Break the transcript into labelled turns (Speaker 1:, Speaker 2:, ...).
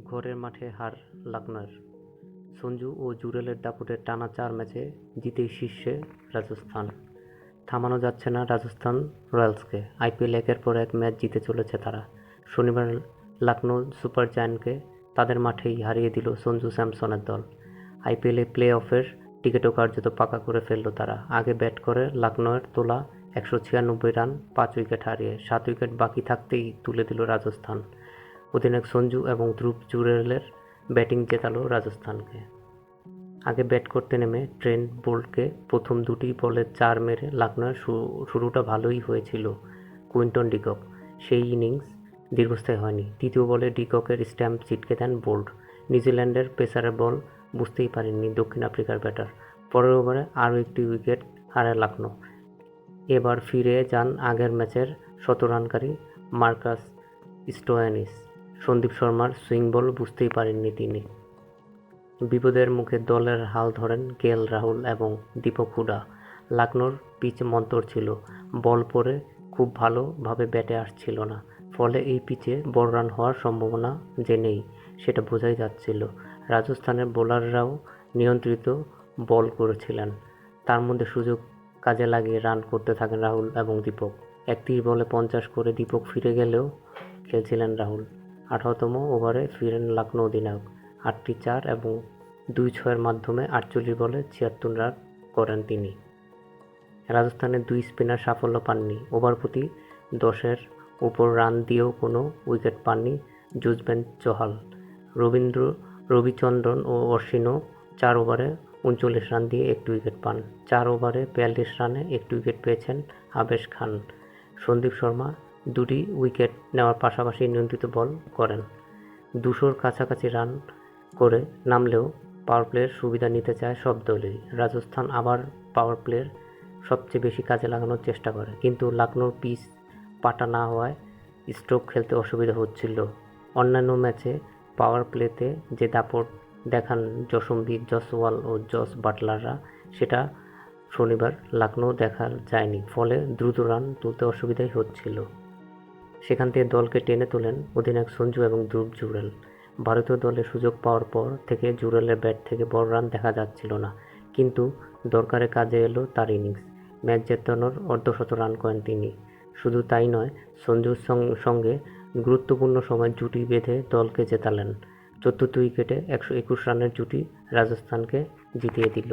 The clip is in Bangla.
Speaker 1: ঘরের মাঠে হার লখনউর। সঞ্জু ও জুরেলের দাপটে টানা 4 ম্যাচে জিতেই শীর্ষে রাজস্থান। থামানো যাচ্ছে না রাজস্থান রয়্যালসকে। আইপিএল একের পর এক ম্যাচ জিতে চলেছে তারা। শনিবার লখনউ সুপার জায়ান্টকে তাদের মাঠেই হারিয়ে দিল সঞ্জু স্যামসনের দল। আইপিএলে প্লে অফের টিকিটও কার্যত পাকা করে ফেলল তারা। আগে ব্যাট করে লখনউয়ের তোলা 196 রান 5 উইকেট হারিয়ে 7 উইকেট বাকি থাকতেই তুলে দিল রাজস্থান। অধিনায়ক সঞ্জু এবং ধ্রুব জুরেলের ব্যাটিং জেতালো রাজস্থানকে। আগে ব্যাট করতে নেমে ট্রেন্ট বোল্টকে প্রথম 2টি বলে 4 মেরে লখনউয়ের শুরুটা ভালোই হয়েছিল। কুইন্টন ডিকক সেই ইনিংস দীর্ঘস্থায়ী হয়নি। তৃতীয় বলে ডিককের স্ট্যাম্প ছিটকে দেন বোল্ট। নিউজিল্যান্ডের পেসারের বল বুঝতেই পারেননি দক্ষিণ আফ্রিকার ব্যাটার। পরের ওভারে আরও একটি উইকেট হারায় লখনউ। এবার ফিরে যান আগের ম্যাচের 100 রানকারী মার্কাস স্টোয়ানিস। সন্দীপ শর্মার সুইং বল বুঝতেই পারেননি তিনি। বিপদের মুখে দলের হাল ধরেন কেএল রাহুল এবং দীপক হুডা। লখনউর পিচ মন্তর ছিল, বল পড়ে খুব ভালোভাবে ব্যাটে আসছিল না। ফলে এই পিচে বড় রান হওয়ার সম্ভাবনা যে নেই সেটা বোঝাই যাচ্ছিল। রাজস্থানের বোলাররাও নিয়ন্ত্রিত বল করেছিলেন। তার মধ্যে সুযোগ কাজে লাগিয়ে রান করতে থাকেন রাহুল এবং দীপক। 31 বলে 50 করে দীপক ফিরে গেলেও খেলছিলেন রাহুল। 18তম ওভারে ফিরেন লখনউ অধিনায়ক। 8টি 4 এবং 2-6-এর মাধ্যমে 48 বলে 76 রান করেন তিনি। রাজস্থানের 2 স্পিনার সাফল্য পাননি। ওভার প্রতি 10-এর উপর রান দিয়েও কোনো উইকেট পাননি যুজবেন্দ্র চহাল। রবিচন্দ্রন ও অশ্বিনও 4 ওভারে 39 রান দিয়ে 1টি উইকেট পান। 4 ওভারে 42 রানে 1টি উইকেট পেয়েছেন আবেশ খান। সন্দীপ শর্মা 2টি উইকেট নেওয়ার পাশাপাশি নিয়ন্ত্রিত বল করেন। 200-র কাছাকাছি রান করে নামলেও পাওয়ার প্লের সুবিধা নিতে চায় সব দলই। রাজস্থান আবার পাওয়ার প্লের সবচেয়ে বেশি কাজে লাগানোর চেষ্টা করে, কিন্তু লখনউর পিচ পাটা না হওয়ায় স্ট্রোক খেলতে অসুবিধা হচ্ছিল। অন্যান্য ম্যাচে পাওয়ার প্লেতে যে দাপট দেখান জসম্বীর জসওয়াল ও জস বাটলাররা, সেটা শনিবার লখনউ দেখা যায়নি। ফলে দ্রুত রান তুলতে অসুবিধাই হচ্ছিল। সেখান থেকে দলকে টেনে তোলেন অধিনায়ক সঞ্জু এবং ধ্রুব জুরেল। ভারতীয় দলে সুযোগ পাওয়ার পর থেকে জুরেলের ব্যাট থেকে বড় রান দেখা যাচ্ছিল না, কিন্তু দরকারে কাজে এলো তার ইনিংস। ম্যাচ জেতানোর অর্ধশত রান করেন তিনি। শুধু তাই নয়, সঞ্জুর সঙ্গে গুরুত্বপূর্ণ সময় জুটি বেঁধে দলকে জেতালেন। চতুর্থ উইকেটে 121 রানের জুটি রাজস্থানকে জিতিয়ে দিল।